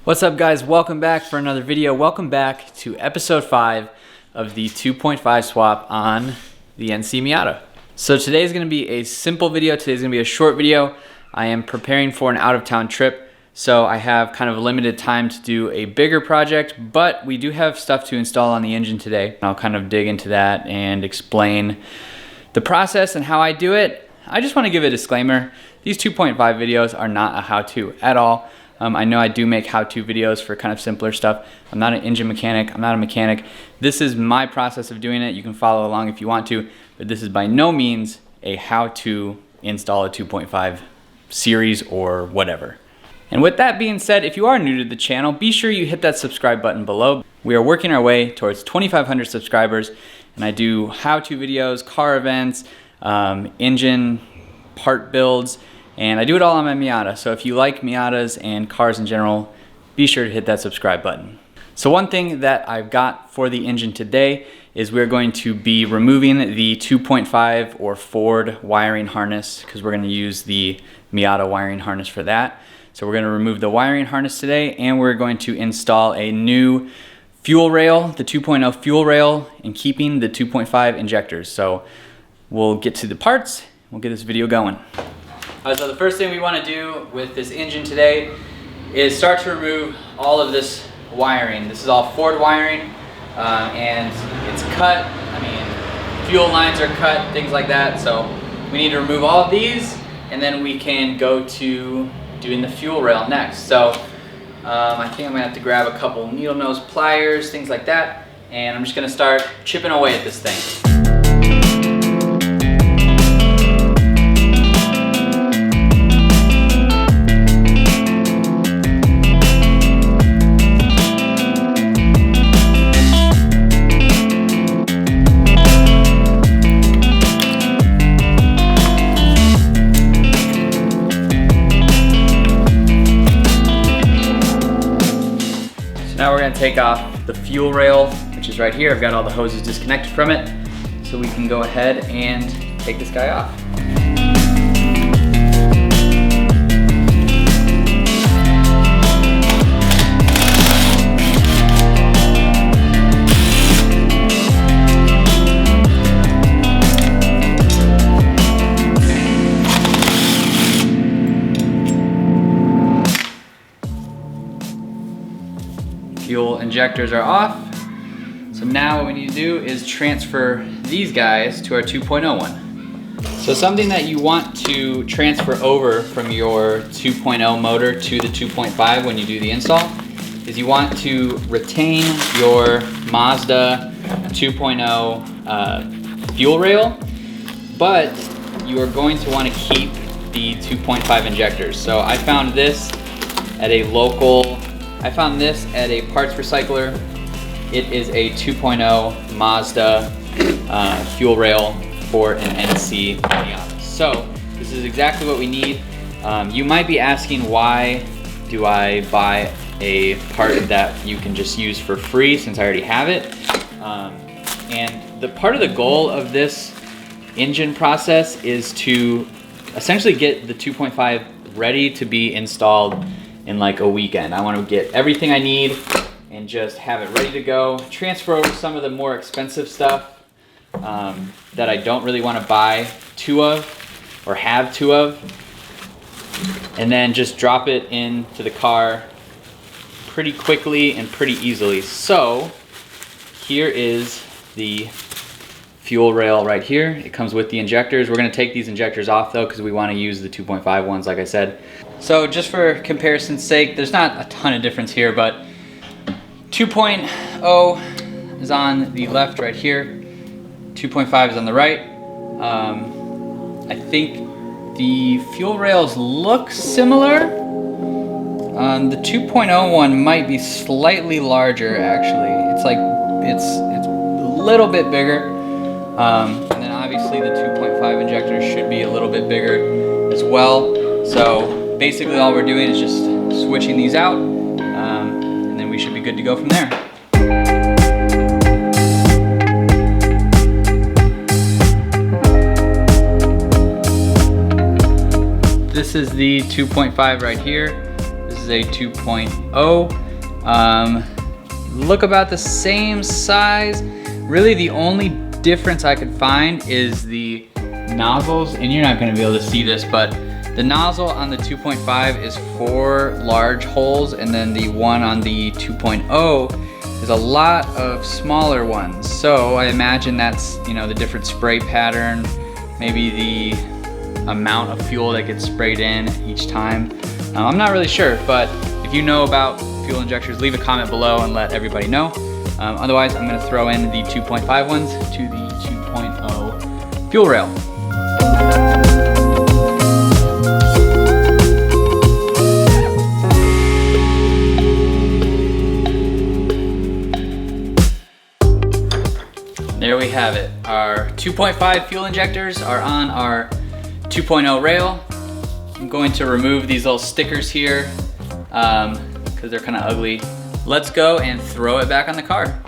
What's up guys, welcome back for another video. Welcome back to episode 5 of the 2.5 swap on the NC Miata. So today's gonna be a simple video. Today's gonna be a short video. I am preparing for an out-of-town trip, so I have kind of limited time to do a bigger project, but we do have stuff to install on the engine today. I'll kind of dig into that and explain the process and how I do it. I just wanna give a disclaimer. These 2.5 videos are not a how-to at all. I know I do make how-to videos for kind of simpler stuff. I'm not an engine mechanic, I'm not a mechanic. This is my process of doing it. You can follow along if you want to, but this is by no means a how-to install a 2.5 series or whatever. And with that being said, if you are new to the channel, be sure you hit that subscribe button below. We are working our way towards 2,500 subscribers, and I do how-to videos, car events, engine part builds, and I do it all on my Miata. So if you like Miatas and cars in general, be sure to hit that subscribe button. So one thing that I've got for the engine today is we're going to be removing the 2.5 or Ford wiring harness, because we're going to use the Miata wiring harness for that. So we're going to remove the wiring harness today, and we're going to install a new fuel rail, the 2.0 fuel rail, and keeping the 2.5 injectors. So we'll get to the parts, we'll get this video going. So the first thing we want to do with this engine today is start to remove all of this wiring. This is all Ford wiring, and it's cut. I mean, fuel lines are cut, things like that. So we need to remove all of these, and then we can go to doing the fuel rail next. So I think I'm gonna have to grab a couple needle nose pliers, things like that, and I'm just gonna start chipping away at this thing. Now we're going to take off the fuel rail, which is right here. I've got all the hoses disconnected from it, so we can go ahead and take this guy off. Fuel injectors are off. So now what we need to do is transfer these guys to our 2.0 one. So something that you want to transfer over from your 2.0 motor to the 2.5 when you do the install is you want to retain your Mazda 2.0 fuel rail, but you are going to want to keep the 2.5 injectors. So I found this at a parts recycler. It is a 2.0 Mazda fuel rail for an NC Miata. So this is exactly what we need. You might be asking, why do I buy a part that you can just use for free since I already have it? And the part of the goal of this engine process is to essentially get the 2.5 ready to be installed in like a weekend. I want to get everything I need and just have it ready to go. Transfer over some of the more expensive stuff that I don't really want to buy two of or have two of, and then just drop it into the car pretty quickly and pretty easily. So here is the fuel rail right here. It comes with the injectors. We're going to take these injectors off though, because we want to use the 2.5 ones like I said. So just for comparison's sake, there's not a ton of difference here, but 2.0 is on the left right here. 2.5 is on the right. I think the fuel rails look similar. The 2.0 one might be slightly larger actually. It's a little bit bigger. And then obviously the 2.5 injectors should be a little bit bigger as well. So basically all we're doing is just switching these out, and then we should be good to go from there. This is the 2.5 right here. This is is a 2.0. Look about the same size. Really the only difference I could find is the nozzles, and you're not gonna be able to see this, but the nozzle on the 2.5 is 4 large holes, and then the one on the 2.0 is a lot of smaller ones. So I imagine that's, you know, the different spray pattern, maybe the amount of fuel that gets sprayed in each time. I'm not really sure, but if you know about fuel injectors, leave a comment below and let everybody know. Otherwise, I'm gonna throw in the 2.5 ones to the 2.0 fuel rail. There we have it. Our 2.5 fuel injectors are on our 2.0 rail. I'm going to remove these little stickers here because they're kind of ugly. Let's go and throw it back on the car.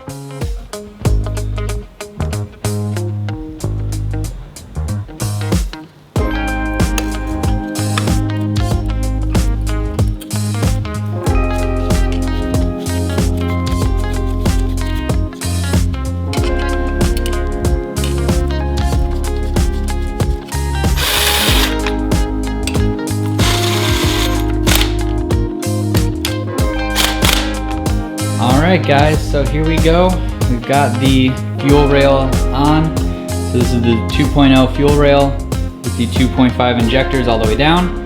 Alright guys, so here we go. We've got the fuel rail on. So this is the 2.0 fuel rail with the 2.5 injectors all the way down.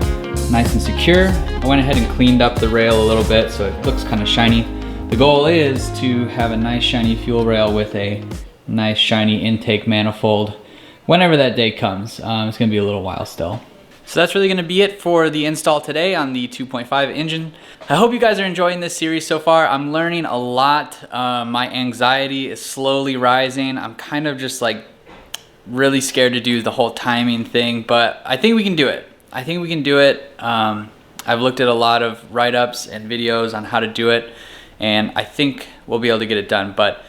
Nice and secure. I went ahead and cleaned up the rail a little bit so it looks kind of shiny. The goal is to have a nice shiny fuel rail with a nice shiny intake manifold whenever that day comes. It's going to be a little while still. So that's really gonna be it for the install today on the 2.5 engine. I hope you guys are enjoying this series so far. I'm learning a lot. My anxiety is slowly rising. I'm kind of just like really scared to do the whole timing thing, but I think we can do it. I think we can do it. I've looked at a lot of write-ups and videos on how to do it, and I think we'll be able to get it done. But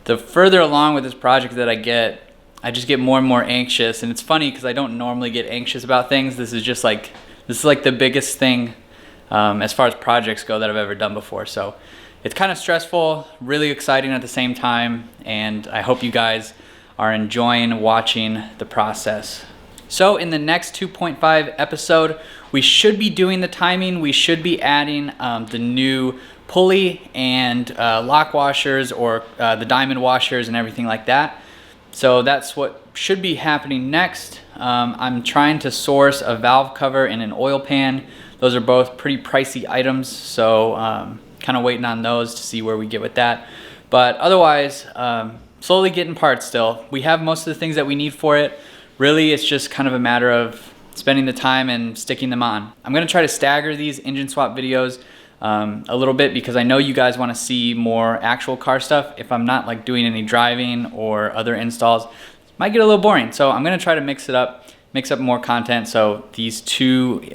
the further along with this project that I just get more and more anxious, and it's funny because I don't normally get anxious about things. This is like the biggest thing as far as projects go that I've ever done before. So it's kind of stressful, really exciting at the same time, and I hope you guys are enjoying watching the process. So in the next 2.5 episode, we should be doing the timing. We should be adding the new pulley and lock washers, or the diamond washers and everything like that. So that's what should be happening next. I'm trying to source a valve cover and an oil pan. Those are both pretty pricey items, so kind of waiting on those to see where we get with that. But otherwise, slowly getting parts still. We have most of the things that we need for it. Really, it's just kind of a matter of spending the time and sticking them on. I'm gonna try to stagger these engine swap videos a little bit because I know you guys want to see more actual car stuff. If I'm not like doing any driving or other installs, it might get a little boring. So I'm going to try to mix up more content. So these 2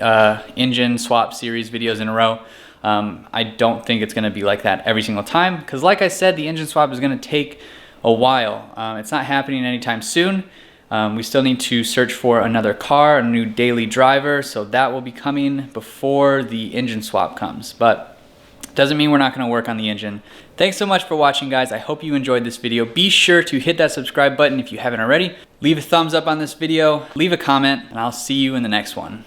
engine swap series videos in a row, I don't think it's going to be like that every single time, because like I said, the engine swap is going to take a while. It's not happening anytime soon. We still need to search for another car, a new daily driver, so that will be coming before the engine swap comes. But doesn't mean we're not going to work on the engine. Thanks so much for watching, guys. I hope you enjoyed this video. Be sure to hit that subscribe button if you haven't already. Leave a thumbs up on this video, leave a comment, and I'll see you in the next one.